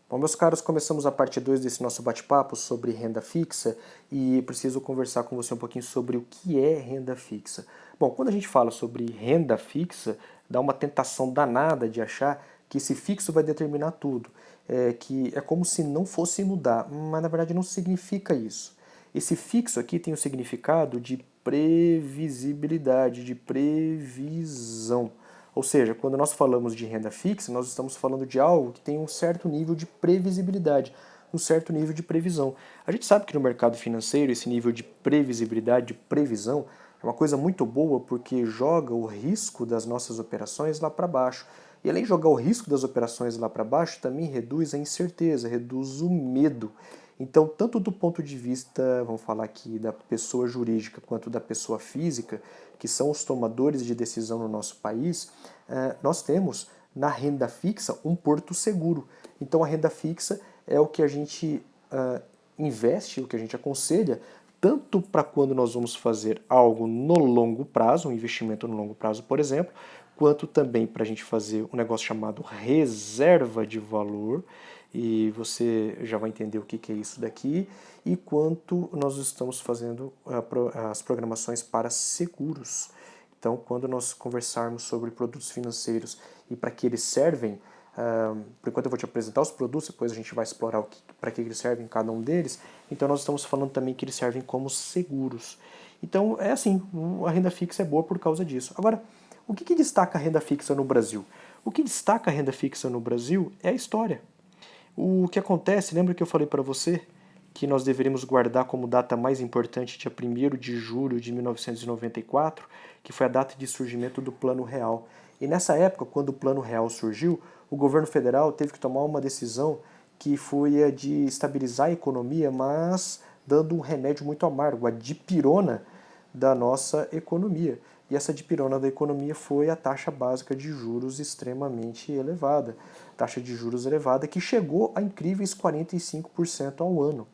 Bom, meus caros, começamos a parte 2 desse nosso bate-papo sobre renda fixa e preciso conversar com você um pouquinho sobre o que é renda fixa. Bom, quando a gente fala sobre renda fixa, dá uma tentação danada de achar que esse fixo vai determinar tudo, que é como se não fosse mudar, mas na verdade não significa isso. Esse fixo aqui tem o significado de previsibilidade, de previsão. Ou seja, quando nós falamos de renda fixa, nós estamos falando de algo que tem um certo nível de previsibilidade, um certo nível de previsão. A gente sabe que no mercado financeiro esse nível de previsibilidade, de previsão, é uma coisa muito boa porque joga o risco das nossas operações lá para baixo. E além de jogar o risco das operações lá para baixo, também reduz a incerteza, reduz o medo. Então, tanto do ponto de vista, vamos falar aqui, da pessoa jurídica quanto da pessoa física, que são os tomadores de decisão no nosso país, nós temos na renda fixa um porto seguro. Então, a renda fixa é o que a gente investe, o que a gente aconselha, tanto para quando nós vamos fazer algo no longo prazo, um investimento no longo prazo, por exemplo, quanto também para a gente fazer um negócio chamado reserva de valor, e você já vai entender o que é isso daqui, e quanto nós estamos fazendo as programações para seguros. Então, quando nós conversarmos sobre produtos financeiros e para que eles servem, por enquanto eu vou te apresentar os produtos, depois a gente vai explorar para que eles servem cada um deles. Então, nós estamos falando também que eles servem como seguros. Então, é assim, a renda fixa é boa por causa disso. Agora, o que destaca a renda fixa no Brasil? O que destaca a renda fixa no Brasil é a história. O que acontece, lembra que eu falei para você que nós deveríamos guardar como data mais importante dia 1º de julho de 1994, que foi a data de surgimento do Plano Real. E nessa época, quando o Plano Real surgiu, o governo federal teve que tomar uma decisão que foi a de estabilizar a economia, mas dando um remédio muito amargo, a dipirona da nossa economia. E essa dipirona da economia foi a taxa básica de juros extremamente elevada. Taxa de juros elevada que chegou a incríveis 45% ao ano.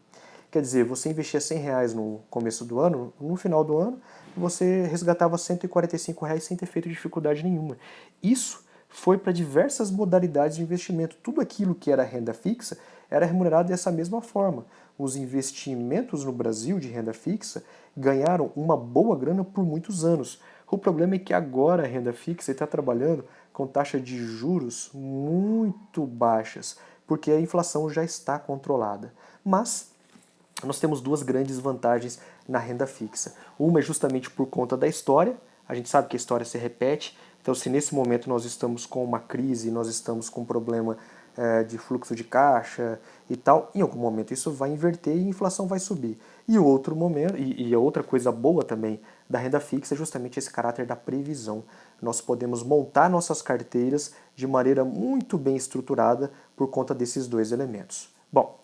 Quer dizer, você investia R$ 100 no começo do ano, no final do ano, você resgatava R$ 145 sem ter feito dificuldade nenhuma. Isso foi para diversas modalidades de investimento. Tudo aquilo que era renda fixa era remunerado dessa mesma forma. Os investimentos no Brasil de renda fixa ganharam uma boa grana por muitos anos. O problema é que agora a renda fixa está trabalhando com taxas de juros muito baixas, porque a inflação já está controlada. Mas nós temos duas grandes vantagens na renda fixa. Uma é justamente por conta da história, a gente sabe que a história se repete, então se nesse momento nós estamos com uma crise, nós estamos com um problema de fluxo de caixa e tal, em algum momento isso vai inverter e a inflação vai subir. E o outro momento, e a outra coisa boa também da renda fixa é justamente esse caráter da previsão. Nós podemos montar nossas carteiras de maneira muito bem estruturada por conta desses dois elementos. Bom,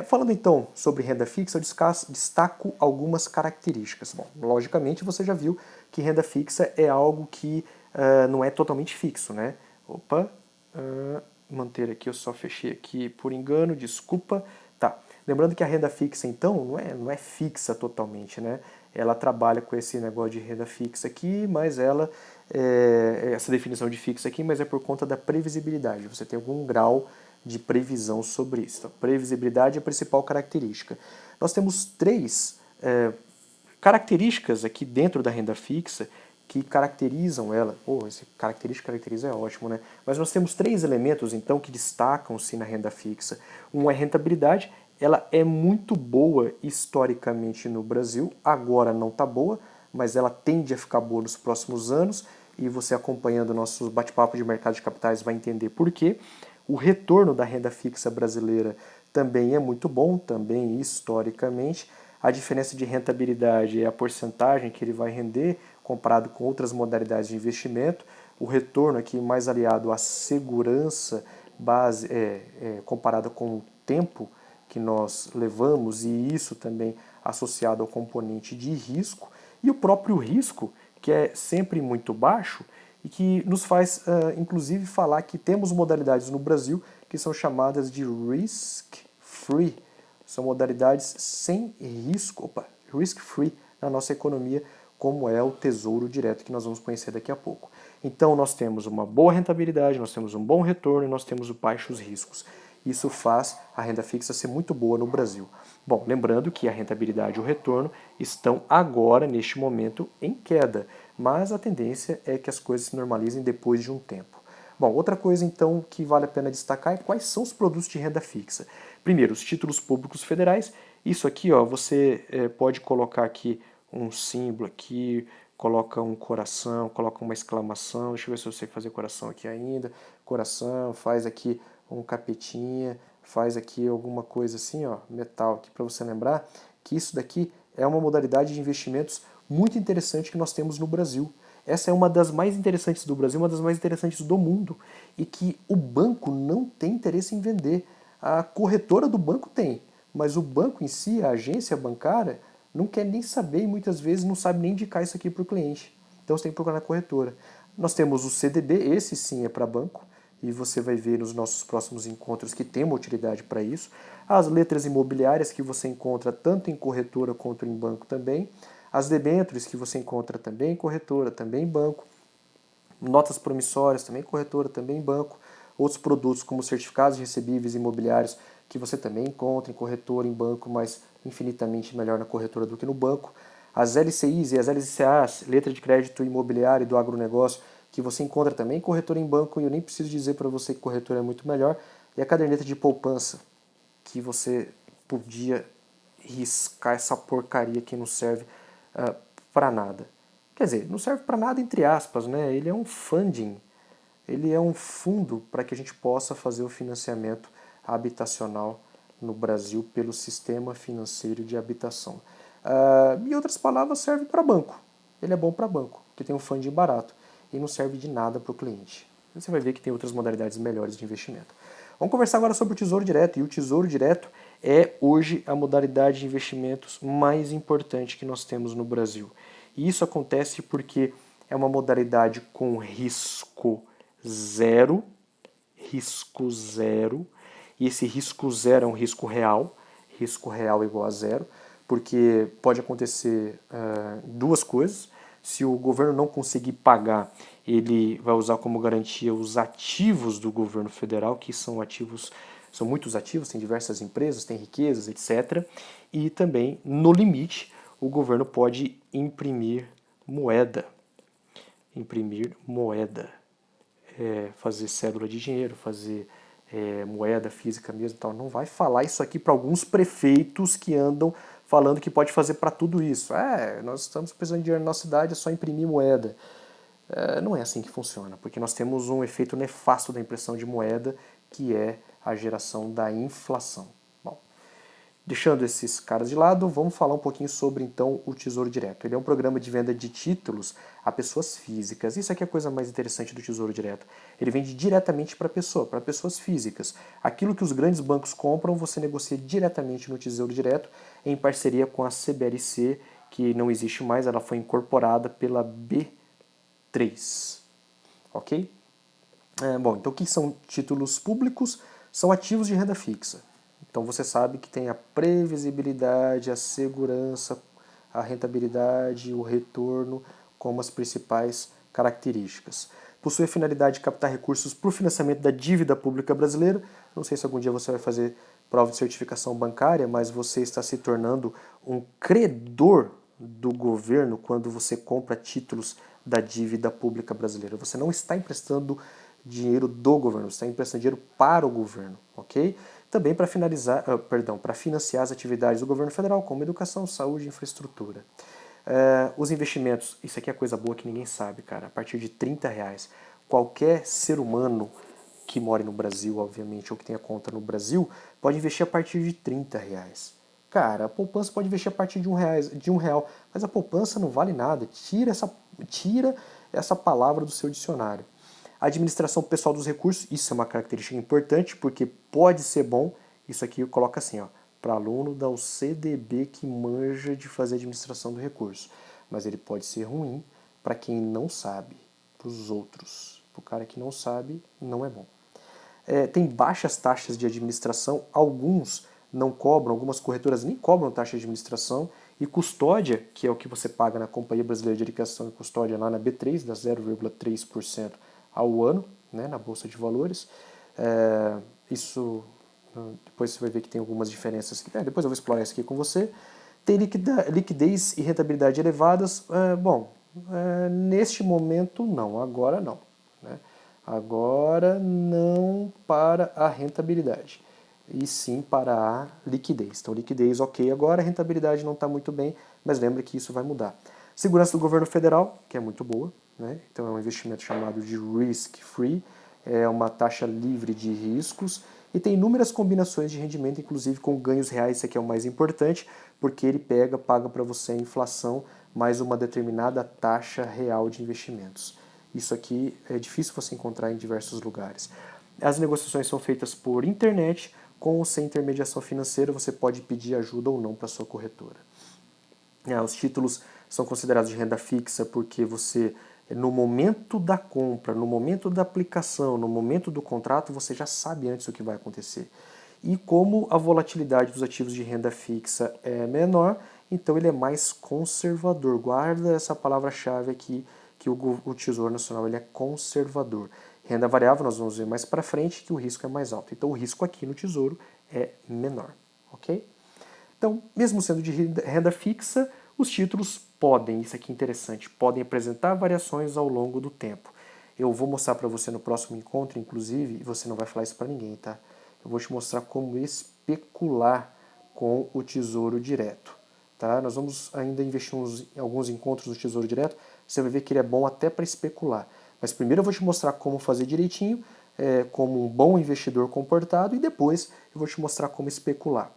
falando então sobre renda fixa, eu destaco algumas características. Bom, logicamente você já viu que renda fixa é algo que não é totalmente fixo, né? Opa, manter aqui, eu só fechei aqui por engano, desculpa. Tá, lembrando que a renda fixa então não é fixa totalmente, né? Ela trabalha com esse negócio de renda fixa aqui, mas essa definição de fixa aqui, mas é por conta da previsibilidade. Você tem algum grau de previsão sobre isso. Então, previsibilidade é a principal característica. Nós temos três características aqui dentro da renda fixa que caracterizam ela. Esse caracteriza é ótimo, né? Mas nós temos três elementos, então, que destacam-se na renda fixa. Um é rentabilidade, ela é muito boa historicamente no Brasil, agora não está boa, mas ela tende a ficar boa nos próximos anos, e você acompanhando nossos bate-papo de mercado de capitais vai entender por quê. O retorno da renda fixa brasileira também é muito bom, também historicamente. A diferença de rentabilidade é a porcentagem que ele vai render comparado com outras modalidades de investimento. O retorno aqui mais aliado à segurança base, comparado com o tempo que nós levamos, e isso também associado ao componente de risco, e o próprio risco, que é sempre muito baixo, e que nos faz, inclusive, falar que temos modalidades no Brasil que são chamadas de risk-free. São modalidades sem risco, risk-free na nossa economia, como é o Tesouro Direto, que nós vamos conhecer daqui a pouco. Então, nós temos uma boa rentabilidade, nós temos um bom retorno e nós temos baixos riscos. Isso faz a renda fixa ser muito boa no Brasil. Bom, lembrando que a rentabilidade e o retorno estão agora, neste momento, em queda, mas a tendência é que as coisas se normalizem depois de um tempo. Bom, outra coisa então que vale a pena destacar é quais são os produtos de renda fixa. Primeiro, os títulos públicos federais. Isso aqui, ó, você pode colocar aqui um símbolo aqui, coloca um coração, coloca uma exclamação. Deixa eu ver se eu sei fazer coração aqui ainda. Coração, faz aqui um capetinha, faz aqui alguma coisa assim, ó, metal aqui para você lembrar que isso daqui é uma modalidade de investimentos muito interessante que nós temos no Brasil. Essa é uma das mais interessantes do Brasil, uma das mais interessantes do mundo, e que o banco não tem interesse em vender. A corretora do banco tem, mas o banco em si, a agência bancária, não quer nem saber e muitas vezes não sabe nem indicar isso aqui para o cliente. Então você tem que procurar na corretora. Nós temos o CDB, esse sim é para banco, e você vai ver nos nossos próximos encontros que tem uma utilidade para isso. As letras imobiliárias que você encontra tanto em corretora quanto em banco também. As debêntures que você encontra também em corretora, também em banco. Notas promissórias, também em corretora, também em banco. Outros produtos como certificados recebíveis imobiliários que você também encontra em corretora, em banco, mas infinitamente melhor na corretora do que no banco. As LCIs e as LCAs, letra de crédito imobiliário e do agronegócio, que você encontra também em corretora em banco, e eu nem preciso dizer para você que corretora é muito melhor. E a caderneta de poupança, que você podia riscar essa porcaria que não serve para nada. Quer dizer, não serve para nada entre aspas, né? Ele é um funding, ele é um fundo para que a gente possa fazer o financiamento habitacional no Brasil pelo sistema financeiro de habitação. Em outras palavras, serve para banco. Ele é bom para banco, que tem um funding barato e não serve de nada para o cliente. Você vai ver que tem outras modalidades melhores de investimento. Vamos conversar agora sobre o Tesouro Direto. E o Tesouro Direto é hoje a modalidade de investimentos mais importante que nós temos no Brasil. E isso acontece porque é uma modalidade com risco zero, e esse risco zero é um risco real igual a zero, porque pode acontecer duas coisas. Se o governo não conseguir pagar, ele vai usar como garantia os ativos do governo federal, que são ativos, são muitos ativos, tem diversas empresas, tem riquezas, etc. E também, no limite, o governo pode imprimir moeda. Imprimir moeda. Fazer cédula de dinheiro, fazer moeda física mesmo, tal. Não vai falar isso aqui para alguns prefeitos que andam falando que pode fazer para tudo isso. Nós estamos precisando de dinheiro na nossa cidade, é só imprimir moeda. Não é assim que funciona, porque nós temos um efeito nefasto da impressão de moeda, que é a geração da inflação. Bom, deixando esses caras de lado, vamos falar um pouquinho sobre então o Tesouro Direto. Ele é um programa de venda de títulos a pessoas físicas. Isso aqui é a coisa mais interessante do Tesouro Direto. Ele vende diretamente para pessoas físicas. Aquilo que os grandes bancos compram, você negocia diretamente no Tesouro Direto, em parceria com a CBLC, que não existe mais, ela foi incorporada pela B3. Ok? Bom, então o que são títulos públicos? São ativos de renda fixa. Então você sabe que tem a previsibilidade, a segurança, a rentabilidade, o retorno como as principais características. Possui a finalidade de captar recursos para o financiamento da dívida pública brasileira. Não sei se algum dia você vai fazer prova de certificação bancária, mas você está se tornando um credor do governo quando você compra títulos da dívida pública brasileira. Você não está emprestando dinheiro do governo, você está emprestando dinheiro para o governo, ok? Também para financiar as atividades do governo federal, como educação, saúde e infraestrutura. Os investimentos, isso aqui é coisa boa que ninguém sabe, cara, a partir de R$30. Qualquer ser humano que more no Brasil, obviamente, ou que tenha conta no Brasil, pode investir a partir de R$30. Cara, a poupança pode investir a partir de R$1, mas a poupança não vale nada. Tira essa palavra do seu dicionário. A administração pessoal dos recursos, isso é uma característica importante, porque pode ser bom, isso aqui coloca assim, ó, para aluno da UCDB que manja de fazer administração do recurso. Mas ele pode ser ruim para quem não sabe, para os outros. Para o cara que não sabe, não é bom. Tem baixas taxas de administração, alguns não cobram, algumas corretoras nem cobram taxa de administração, e custódia, que é o que você paga na Companhia Brasileira de Educação e Custódia lá na B3, dá 0,3% ao ano, né, na Bolsa de Valores. Isso Depois você vai ver que tem algumas diferenças. Depois eu vou explorar isso aqui com você. Tem liquidez e rentabilidade elevadas. Neste momento não, agora não. Né? Agora não para a rentabilidade, e sim para a liquidez. Então liquidez ok agora, a rentabilidade não está muito bem, mas lembra que isso vai mudar. Segurança do governo federal, que é muito boa, né? Então é um investimento chamado de risk-free, é uma taxa livre de riscos, e tem inúmeras combinações de rendimento, inclusive com ganhos reais, isso aqui é o mais importante, porque ele paga para você a inflação mais uma determinada taxa real de investimentos. Isso aqui é difícil você encontrar em diversos lugares. As negociações são feitas por internet, com ou sem intermediação financeira, você pode pedir ajuda ou não para sua corretora. Os títulos são considerados de renda fixa porque você, no momento da compra, no momento da aplicação, no momento do contrato, você já sabe antes o que vai acontecer. E como a volatilidade dos ativos de renda fixa é menor, então ele é mais conservador. Guarda essa palavra-chave aqui, que o Tesouro Nacional ele é conservador. Renda variável, nós vamos ver mais para frente, que o risco é mais alto. Então o risco aqui no Tesouro é menor, ok? Então, mesmo sendo de renda fixa, os títulos podem, isso aqui é interessante, podem apresentar variações ao longo do tempo. Eu vou mostrar para você no próximo encontro, inclusive, e você não vai falar isso para ninguém, tá? Eu vou te mostrar como especular com o Tesouro Direto. Tá? Nós vamos ainda investir em alguns encontros no Tesouro Direto, você vai ver que ele é bom até para especular. Mas primeiro eu vou te mostrar como fazer direitinho, como um bom investidor comportado, e depois eu vou te mostrar como especular.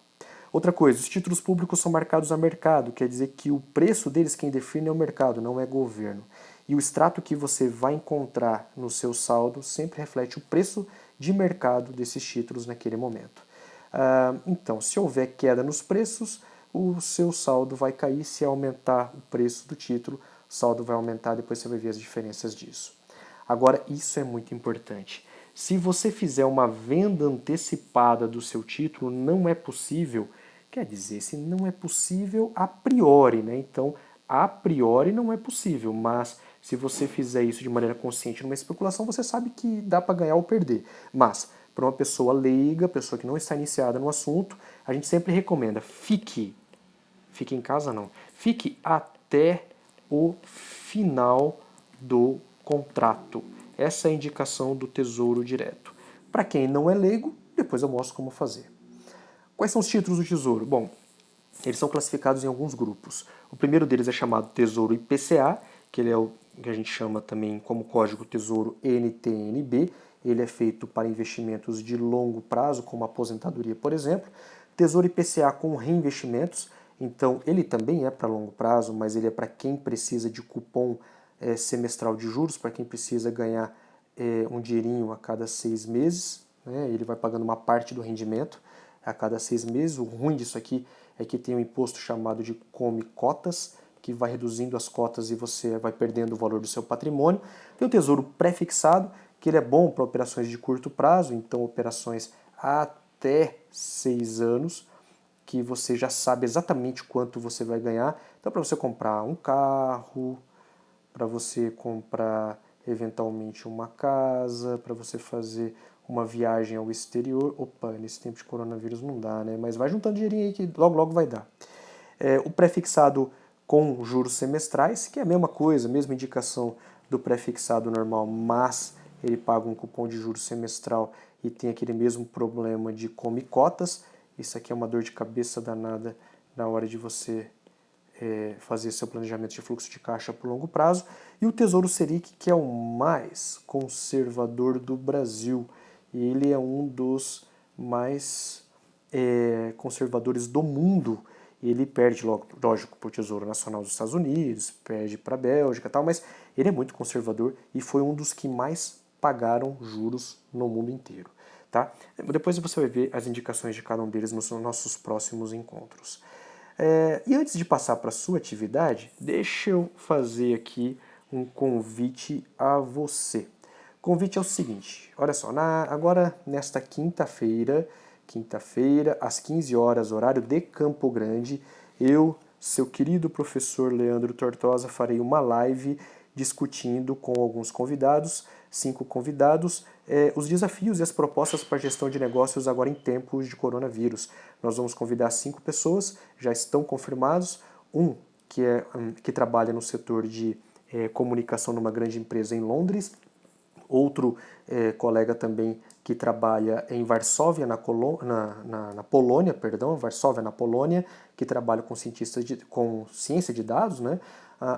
Outra coisa, os títulos públicos são marcados a mercado, quer dizer que o preço deles quem define é o mercado, não é governo. E o extrato que você vai encontrar no seu saldo sempre reflete o preço de mercado desses títulos naquele momento. Então, se houver queda nos preços, o seu saldo vai cair. Se aumentar o preço do título, o saldo vai aumentar, depois você vai ver as diferenças disso. Agora, isso é muito importante. Se você fizer uma venda antecipada do seu título, não é possível, quer dizer, se não é possível a priori, né? Então, a priori não é possível, mas se você fizer isso de maneira consciente numa especulação, você sabe que dá para ganhar ou perder. Mas, para uma pessoa leiga, pessoa que não está iniciada no assunto, a gente sempre recomenda, fique em casa não, fique até o final do contrato. Essa é a indicação do Tesouro Direto. Para quem não é leigo, depois eu mostro como fazer. Quais são os títulos do Tesouro? Bom, eles são classificados em alguns grupos. O primeiro deles é chamado Tesouro IPCA, que ele é o que a gente chama também como código Tesouro NTNB. Ele é feito para investimentos de longo prazo, como aposentadoria, por exemplo. Tesouro IPCA com reinvestimentos, então ele também é para longo prazo, mas ele é para quem precisa de cupom semestral de juros, para quem precisa ganhar um dinheirinho a cada 6 meses. Né? Ele vai pagando uma parte do rendimento a cada 6 meses. O ruim disso aqui é que tem um imposto chamado de come-cotas, que vai reduzindo as cotas e você vai perdendo o valor do seu patrimônio. Tem o Tesouro Pré-fixado, que ele é bom para operações de curto prazo, então operações até 6 anos, que você já sabe exatamente quanto você vai ganhar. Então, para você comprar um carro, para você comprar eventualmente uma casa, para você fazer uma viagem ao exterior. Opa, nesse tempo de coronavírus não dá, né? Mas vai juntando dinheirinho aí que logo logo vai dar. O pré-fixado com juros semestrais, que é a mesma coisa, a mesma indicação do pré-fixado normal, mas ele paga um cupom de juros semestral e tem aquele mesmo problema de come cotas. Isso aqui é uma dor de cabeça danada na hora de você fazer seu planejamento de fluxo de caixa por longo prazo. E o Tesouro Selic, que é o mais conservador do Brasil. Ele é um dos mais conservadores do mundo. Ele perde, lógico, para o Tesouro Nacional dos Estados Unidos, perde para a Bélgica e tal, mas ele é muito conservador e foi um dos que mais pagaram juros no mundo inteiro. Tá? Depois você vai ver as indicações de cada um deles nos nossos próximos encontros. E antes de passar para a sua atividade, deixa eu fazer aqui um convite a você. O convite é o seguinte, olha só, agora nesta quinta-feira, às 15 horas, horário de Campo Grande, eu, seu querido professor Leandro Tortosa, farei uma live discutindo com alguns convidados 5 convidados, os desafios e as propostas para a gestão de negócios agora em tempos de coronavírus. Nós vamos convidar 5 pessoas, já estão confirmados, um que trabalha no setor de comunicação numa grande empresa em Londres, outro colega também que trabalha em Varsóvia, na Polônia, Varsóvia, na Polônia, que trabalha com com ciência de dados, né?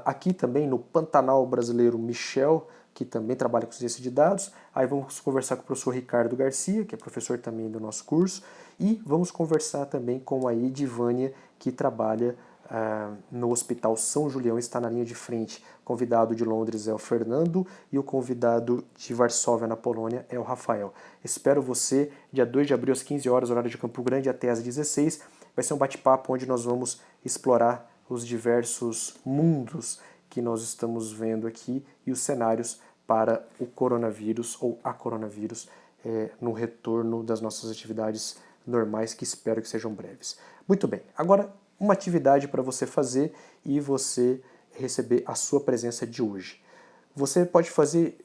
Aqui também no Pantanal brasileiro, Michel, que também trabalha com ciência de dados. Aí vamos conversar com o professor Ricardo Garcia, que é professor também do nosso curso, e vamos conversar também com a Edivânia, que trabalha no Hospital São Julião, está na linha de frente. O convidado de Londres é o Fernando e o convidado de Varsóvia, na Polônia, é o Rafael. Espero você dia 2 de abril às 15 horas, horário de Campo Grande, até às 16. Vai ser um bate-papo onde nós vamos explorar os diversos mundos que nós estamos vendo aqui e os cenários para o coronavírus ou a coronavírus no retorno das nossas atividades normais, que espero que sejam breves. Muito bem, agora uma atividade para você fazer e você receber a sua presença de hoje. Você pode fazer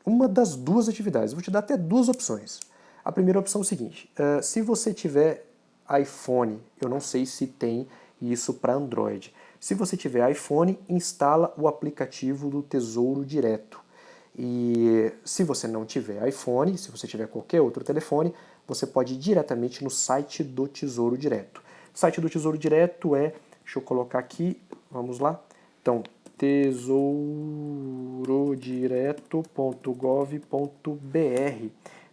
uma das duas atividades, vou te dar até duas opções. A primeira opção é o seguinte, se você tiver iPhone, eu não sei se tem isso para Android. Se você tiver iPhone, instala o aplicativo do Tesouro Direto. E se você não tiver iPhone, se você tiver qualquer outro telefone, você pode ir diretamente no site do Tesouro Direto. O site do Tesouro Direto deixa eu colocar aqui, vamos lá. Então, tesourodireto.gov.br.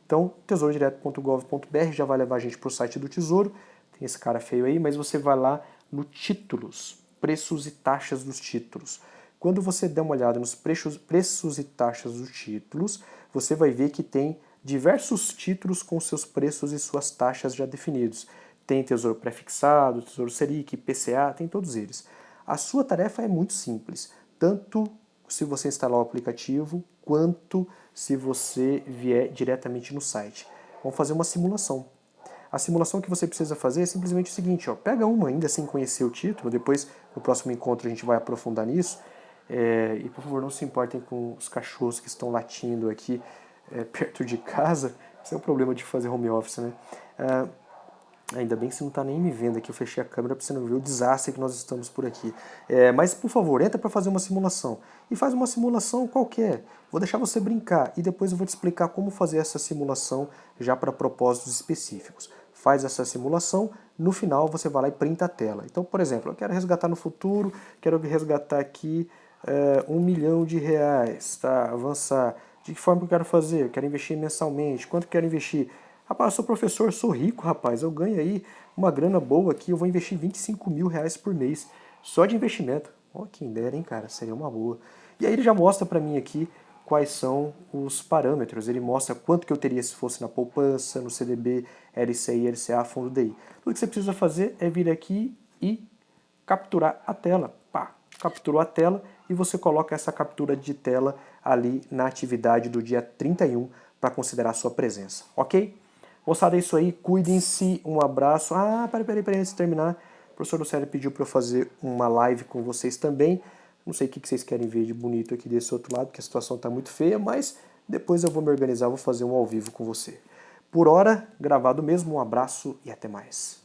Então, tesourodireto.gov.br já vai levar a gente para o site do Tesouro. Tem esse cara feio aí, mas você vai lá no títulos, preços e taxas dos títulos. Quando você der uma olhada nos preços e taxas dos títulos, você vai ver que tem diversos títulos com seus preços e suas taxas já definidos. Tem Tesouro Prefixado, Tesouro Selic, IPCA, tem todos eles. A sua tarefa é muito simples, tanto se você instalar o aplicativo, quanto se você vier diretamente no site. Vamos fazer uma simulação. A simulação que você precisa fazer é simplesmente o seguinte, pega uma ainda sem conhecer o título, depois no próximo encontro a gente vai aprofundar nisso, e por favor não se importem com os cachorros que estão latindo aqui perto de casa, esse é o problema de fazer home office, né? Ainda bem que você não está nem me vendo aqui, eu fechei a câmera para você não ver o desastre que nós estamos por aqui. Mas, por favor, entra para fazer uma simulação. E faz uma simulação qualquer. Vou deixar você brincar e depois eu vou te explicar como fazer essa simulação já para propósitos específicos. Faz essa simulação, no final você vai lá e printa a tela. Então, por exemplo, eu quero resgatar no futuro, quero resgatar aqui R$1 milhão, tá? Avançar. De que forma que eu quero fazer? Eu quero investir mensalmente. Quanto eu quero investir? Rapaz, eu sou professor, sou rico, rapaz. Eu ganho aí uma grana boa aqui. Eu vou investir R$25 mil por mês. Só de investimento. Ó, quem dera, hein, cara? Seria uma boa. E aí ele já mostra pra mim aqui quais são os parâmetros. Ele mostra quanto que eu teria se fosse na poupança, no CDB, LCI, LCA, fundo DI. Tudo que você precisa fazer é vir aqui e capturar a tela. Pá, capturou a tela e você coloca essa captura de tela ali na atividade do dia 31 para considerar a sua presença, ok? Moçada, é isso aí, cuidem-se, um abraço. Peraí, antes de terminar, o professor Lucélio pediu para eu fazer uma live com vocês também. Não sei o que vocês querem ver de bonito aqui desse outro lado, porque a situação está muito feia, mas depois eu vou me organizar, vou fazer um ao vivo com você. Por hora, gravado mesmo, um abraço e até mais.